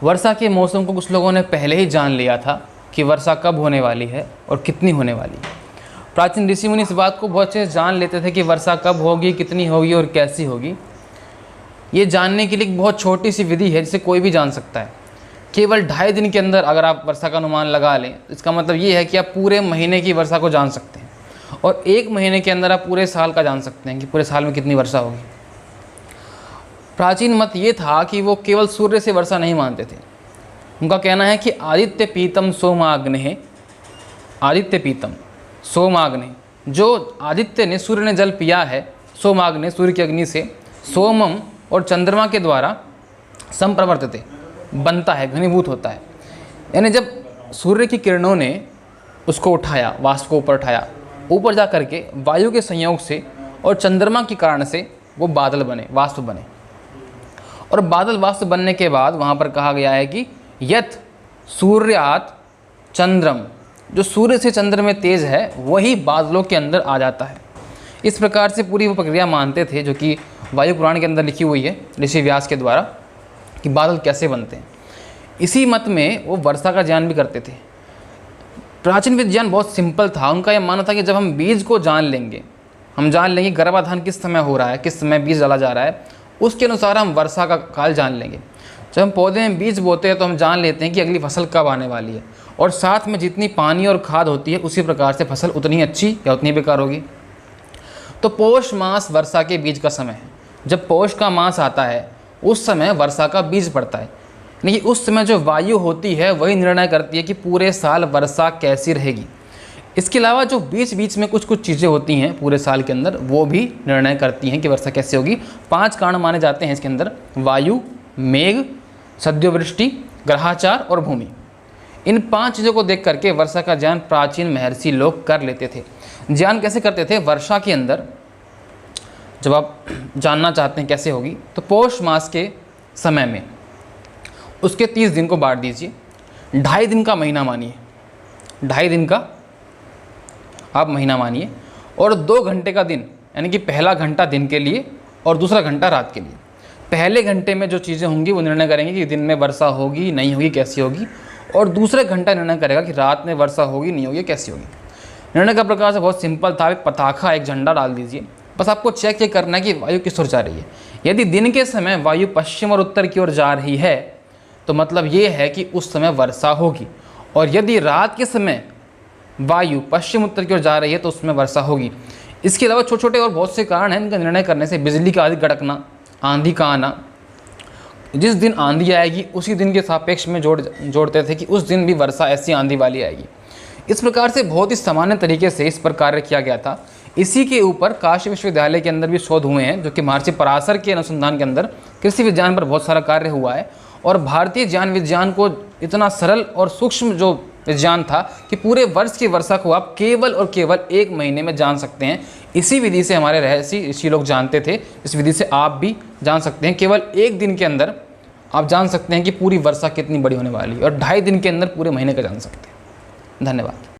वर्षा के मौसम को कुछ लोगों ने पहले ही जान लिया था कि वर्षा कब होने वाली है और कितनी होने वाली है। प्राचीन ऋषि मुनि इस बात को बहुत अच्छे से जान लेते थे कि वर्षा कब होगी, कितनी होगी और कैसी होगी। ये जानने के लिए एक बहुत छोटी सी विधि है जिसे कोई भी जान सकता है। केवल 2.5 दिन के अंदर अगर आप वर्षा का अनुमान लगा लें, इसका मतलब ये है कि आप पूरे महीने की वर्षा को जान सकते हैं, और 1 महीने के अंदर आप पूरे साल का जान सकते हैं कि पूरे साल में कितनी वर्षा होगी। प्राचीन मत ये था कि वो केवल सूर्य से वर्षा नहीं मानते थे। उनका कहना है कि आदित्य पीतम सोमाग्ने, आदित्य पीतम सोमाग्ने, जो आदित्य ने, सूर्य ने जल पिया है, सोमाग्ने सूर्य की अग्नि से, सोमम और चंद्रमा के द्वारा संप्रवर्तते बनता है, घनीभूत होता है। यानी जब सूर्य की किरणों ने उसको उठाया, वाष्प को ऊपर उठाया, ऊपर जा करके वायु के संयोग से और चंद्रमा के कारण से वो बादल बने, वाष्प बने। और बादल वाष्प बनने के बाद वहाँ पर कहा गया है कि यत सूर्यात चंद्रम, जो सूर्य से चंद्र में तेज है वही बादलों के अंदर आ जाता है। इस प्रकार से पूरी वो प्रक्रिया मानते थे जो कि वायु पुराण के अंदर लिखी हुई है ऋषि व्यास के द्वारा, कि बादल कैसे बनते हैं। इसी मत में वो वर्षा का ज्ञान भी करते थे। प्राचीन विज्ञान बहुत सिंपल था। उनका यह मानना था कि जब हम बीज को जान लेंगे, हम जान लेंगे गर्भाधान किस समय हो रहा है, किस समय बीज डाला जा रहा है, उसके अनुसार हम वर्षा का काल जान लेंगे। जब हम पौधे में बीज बोते हैं तो हम जान लेते हैं कि अगली फसल कब आने वाली है, और साथ में जितनी पानी और खाद होती है उसी प्रकार से फसल उतनी अच्छी या उतनी बेकार होगी। तो पौष मास वर्षा के बीज का समय है। जब पौष का मास आता है उस समय वर्षा का बीज पड़ता है। यानी कि उस समय जो वायु होती है वही निर्णय करती है कि पूरे साल वर्षा कैसी रहेगी। इसके अलावा जो बीच बीच में कुछ कुछ चीज़ें होती हैं पूरे साल के अंदर, वो भी निर्णय करती हैं कि वर्षा कैसे होगी। 5 कारण माने जाते हैं इसके अंदर: वायु, मेघ, सद्योवृष्टि, ग्रहाचार और भूमि। इन 5 चीज़ों को देख करके वर्षा का ज्ञान प्राचीन महर्षि लोग कर लेते थे। ज्ञान कैसे करते थे? वर्षा के अंदर जब आप जानना चाहते हैं कैसे होगी, तो पौष मास के समय में उसके 30 दिन को बांट दीजिए। 2.5 दिन का महीना मानिए, 2.5 दिन का आप महीना मानिए, और 2 घंटे का दिन, यानी कि पहला घंटा दिन के लिए और दूसरा घंटा रात के लिए। पहले घंटे में जो चीज़ें होंगी वो निर्णय करेंगे कि दिन में वर्षा होगी नहीं होगी, कैसी होगी, और दूसरे घंटा निर्णय करेगा कि रात में वर्षा होगी नहीं होगी, कैसी होगी। निर्णय का प्रकार से बहुत सिंपल था। एक पताखा, एक झंडा डाल दीजिए, बस आपको चेक ये करना है कि वायु किस ओर जा रही है। यदि दिन के समय वायु पश्चिम और उत्तर की ओर जा रही है तो मतलब ये है कि उस समय वर्षा होगी, और यदि रात के समय वायु पश्चिम उत्तर की ओर जा रही है तो उसमें वर्षा होगी। इसके अलावा छोटे छोटे और बहुत से कारण हैं इनका निर्णय करने से। बिजली का अधिक कड़कना, आंधी का आना, जिस दिन आंधी आएगी उसी दिन के सापेक्ष में जोड़ते थे कि उस दिन भी वर्षा ऐसी आंधी वाली आएगी। इस प्रकार से बहुत ही सामान्य तरीके से इस पर कार्य किया गया था। इसी के ऊपर काशी विश्वविद्यालय के अंदर भी शोध हुए हैं, जो कि महर्षि पराशर के अनुसंधान के अंदर कृषि विज्ञान पर बहुत सारा कार्य हुआ है। और भारतीय ज्ञान विज्ञान को इतना सरल और सूक्ष्म जो विज्ञान था कि पूरे वर्ष की वर्षा को आप केवल और केवल 1 महीने में जान सकते हैं। इसी विधि से हमारे ऋषि लोग जानते थे। इस विधि से आप भी जान सकते हैं। केवल 1 दिन के अंदर आप जान सकते हैं कि पूरी वर्षा कितनी बड़ी होने वाली है, और 2.5 दिन के अंदर पूरे महीने का जान सकते हैं। धन्यवाद।